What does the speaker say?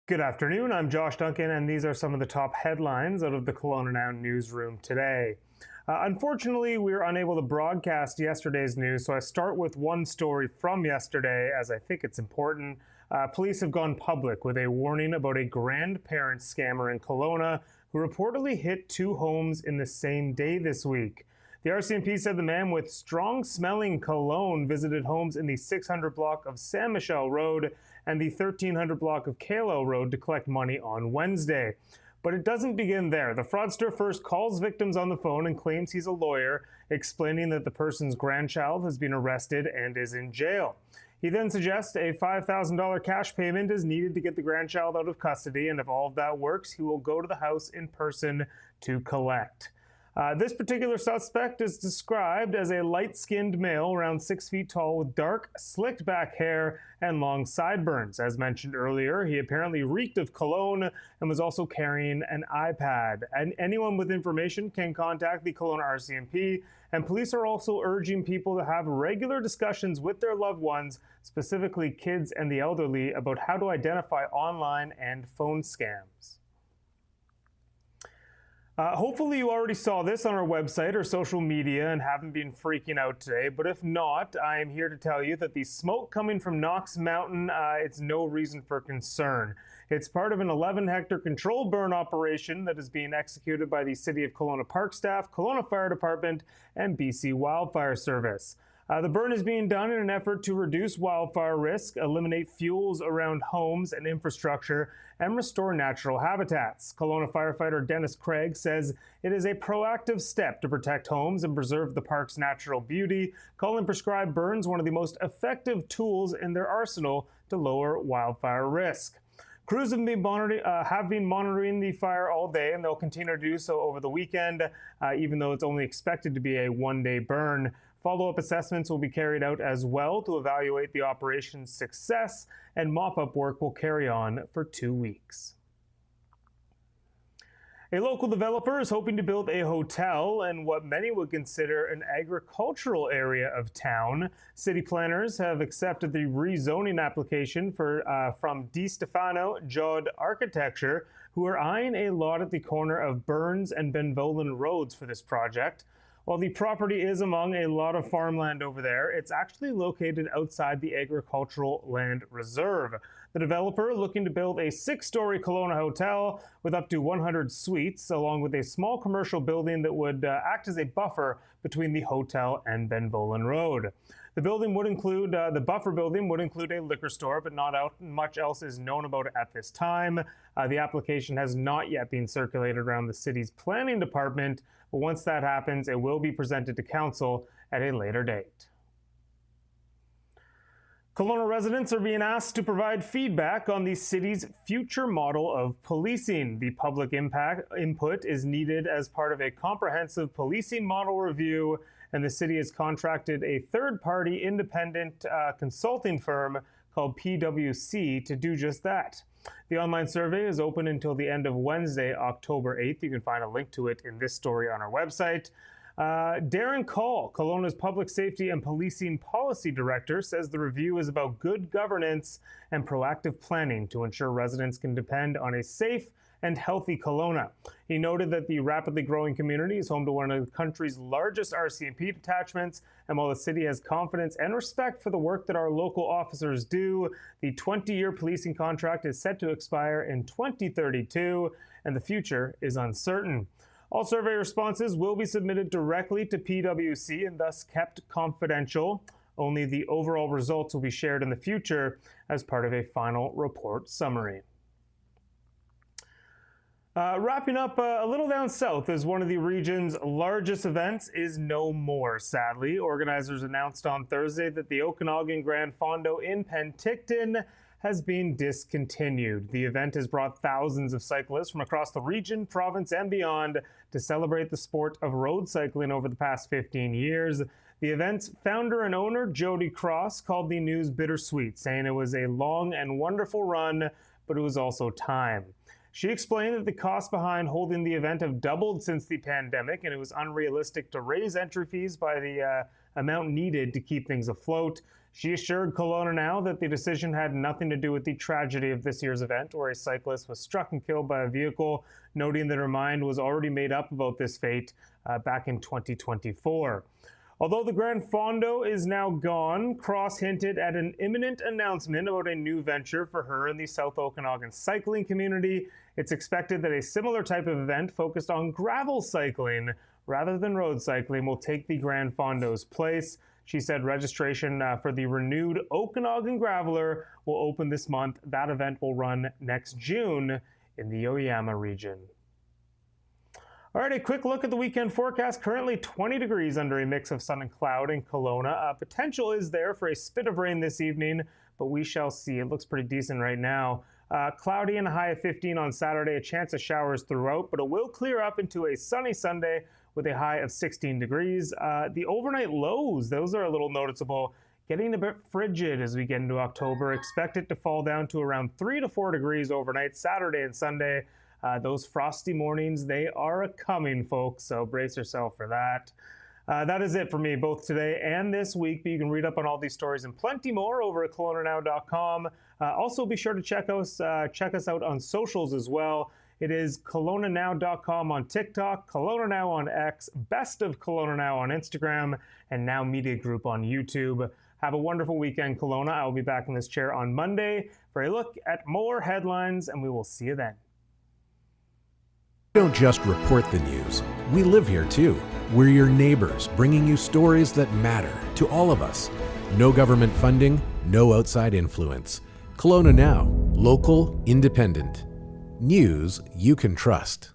Good afternoon, I'm Josh Duncan, and these are some of the top headlines out of the KelownaNow newsroom today. Unfortunately, we were unable to broadcast yesterday's news, so I start with one story from yesterday as I think it's important. Police have gone public with a warning about a grandparent scammer in Kelowna who reportedly hit two homes in the same day this week. The RCMP said the man with strong-smelling cologne visited homes in the 600 block of San Michel Road and the 1300 block of Kalo Road to collect money on Wednesday. But it doesn't begin there. The fraudster first calls victims on the phone and claims he's a lawyer, explaining that the person's grandchild has been arrested and is in jail. He then suggests a $5,000 cash payment is needed to get the grandchild out of custody, and if all of that works, he will go to the house in person to collect. This particular suspect is described as a light-skinned male around 6 feet tall with dark, slicked-back hair and long sideburns. As mentioned earlier, he apparently reeked of cologne and was also carrying an iPad. And anyone with information can contact the Kelowna RCMP, and police are also urging people to have regular discussions with their loved ones, specifically kids and the elderly, about how to identify online and phone scams. Hopefully you already saw this on our website or social media and haven't been freaking out today, but if not, I am here to tell you that the smoke coming from Knox Mountain, it's no reason for concern. It's part of an 11-hectare controlled burn operation that is being executed by the City of Kelowna Park staff, Kelowna Fire Department, and BC Wildfire Service. The burn is being done in an effort to reduce wildfire risk, eliminate fuels around homes and infrastructure, and restore natural habitats. Kelowna firefighter Dennis Craig says it is a proactive step to protect homes and preserve the park's natural beauty, calling prescribed burns one of the most effective tools in their arsenal to lower wildfire risk. Crews have been monitoring the fire all day, and they'll continue to do so over the weekend, even though it's only expected to be a one-day burn. Follow-up assessments will be carried out as well to evaluate the operation's success, and mop-up work will carry on for 2 weeks. A local developer is hoping to build a hotel in what many would consider an agricultural area of town. City planners have accepted the rezoning application from Di Stefano Jod Architecture, who are eyeing a lot at the corner of Burns and Benvolen Roads for this project. While the property is among a lot of farmland over there, it's actually located outside the Agricultural Land Reserve. The developer looking to build a 6-story Kelowna hotel with up to 100 suites, along with a small commercial building that would act as a buffer between the hotel and Benvolen Road. The buffer building would include a liquor store, but not much else is known about it at this time. The application has not yet been circulated around the city's planning department, but once that happens, it will be presented to council at a later date. Kelowna residents are being asked to provide feedback on the city's future model of policing. The public input is needed as part of a comprehensive policing model review, and the city has contracted a third-party independent consulting firm called PwC to do just that. The online survey is open until the end of Wednesday, October 8th. You can find a link to it in this story on our website. Darren Call, Kelowna's Public Safety and Policing Policy Director, says the review is about good governance and proactive planning to ensure residents can depend on a safe and healthy Kelowna. He noted that the rapidly growing community is home to one of the country's largest RCMP detachments, and while the city has confidence and respect for the work that our local officers do, the 20-year policing contract is set to expire in 2032, and the future is uncertain. All survey responses will be submitted directly to PwC and thus kept confidential. Only the overall results will be shared in the future as part of a final report summary. Wrapping up a little down south, as one of the region's largest events is no more, sadly. Organizers announced on Thursday that the Okanagan Grand Fondo in Penticton has been discontinued. The event has brought thousands of cyclists from across the region, province, and beyond to celebrate the sport of road cycling over the past 15 years. The event's founder and owner, Jody Cross, called the news bittersweet, saying it was a long and wonderful run, but it was also time. She explained that the costs behind holding the event have doubled since the pandemic, and it was unrealistic to raise entry fees by the amount needed to keep things afloat. She assured KelownaNow that the decision had nothing to do with the tragedy of this year's event, where a cyclist was struck and killed by a vehicle, noting that her mind was already made up about this fate back in 2024. Although the Grand Fondo is now gone, Cross hinted at an imminent announcement about a new venture for her in the South Okanagan cycling community. It's expected that a similar type of event focused on gravel cycling rather than road cycling will take the Grand Fondo's place. She said registration for the renewed Okanagan Graveler will open this month. That event will run next June in the Oyama region. All right, a quick look at the weekend forecast. Currently 20 degrees under a mix of sun and cloud in Kelowna. Potential is there for a spit of rain this evening, but we shall see. It looks pretty decent right now. Cloudy and a high of 15 on Saturday. A chance of showers throughout, but it will clear up into a sunny Sunday with a high of 16 degrees. The overnight lows, those are a little noticeable. Getting a bit frigid as we get into October. Expect it to fall down to around 3 to 4 degrees overnight, Saturday and Sunday. Those frosty mornings, they are a-coming, folks, so brace yourself for that. That is it for me, both today and this week. But you can read up on all these stories and plenty more over at KelownaNow.com. Also, be sure to check us out on socials as well. It is KelownaNow.com on TikTok, KelownaNow on X, Best of KelownaNow on Instagram, and Now Media Group on YouTube. Have a wonderful weekend, Kelowna. I will be back in this chair on Monday for a look at more headlines, and we will see you then. We don't just report the news. We live here too. We're your neighbors, bringing you stories that matter to all of us. No government funding, no outside influence. Kelowna Now, local, independent. News you can trust.